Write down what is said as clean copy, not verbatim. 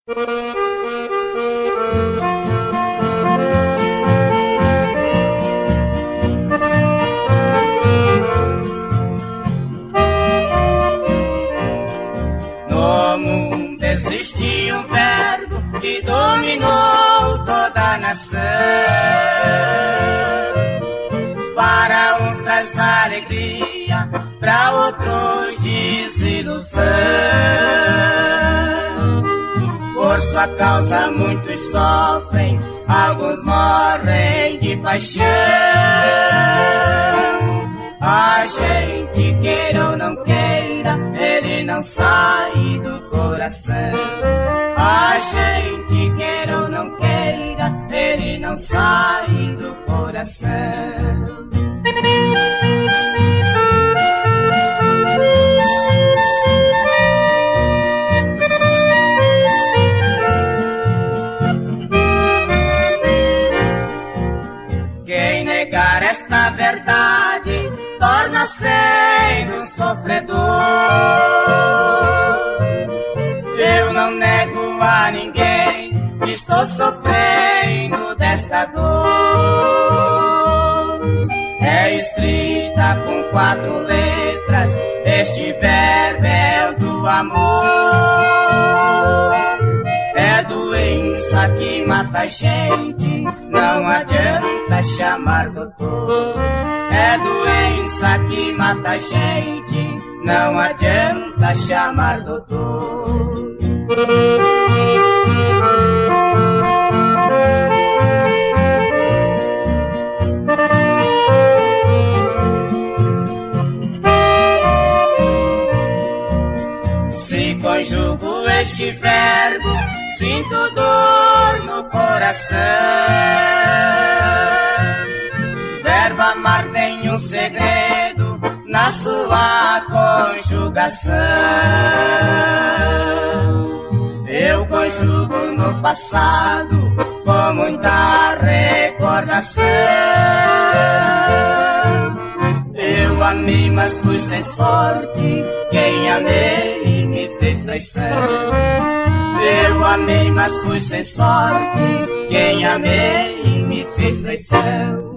No mundo existe um verbo que dominou toda a nação. Para uns traz alegria, para outros desilusão. Por sua causa muitos sofrem, alguns morrem de paixão. A gente queira ou não queira, ele não sai do coração. A gente queira ou não queira, ele não sai do coração. Quem negar esta verdade torna-se um sofredor. Eu não nego a ninguém que estou sofrendo desta dor. É escrita com 4 letras, este verbo é o do amor. É doença que mata a gente, não adianta chamar doutor. É doença que mata a gente, não adianta chamar doutor. Se conjugo este verbo, sinto dor no coração. Verbo amar tem um segredo na sua conjugação. Eu conjugo no passado com muita recordação. Eu amei, mas fui sem sorte, quem amei me fez traição. Eu amei, mas fui sem sorte, quem amei me fez traição.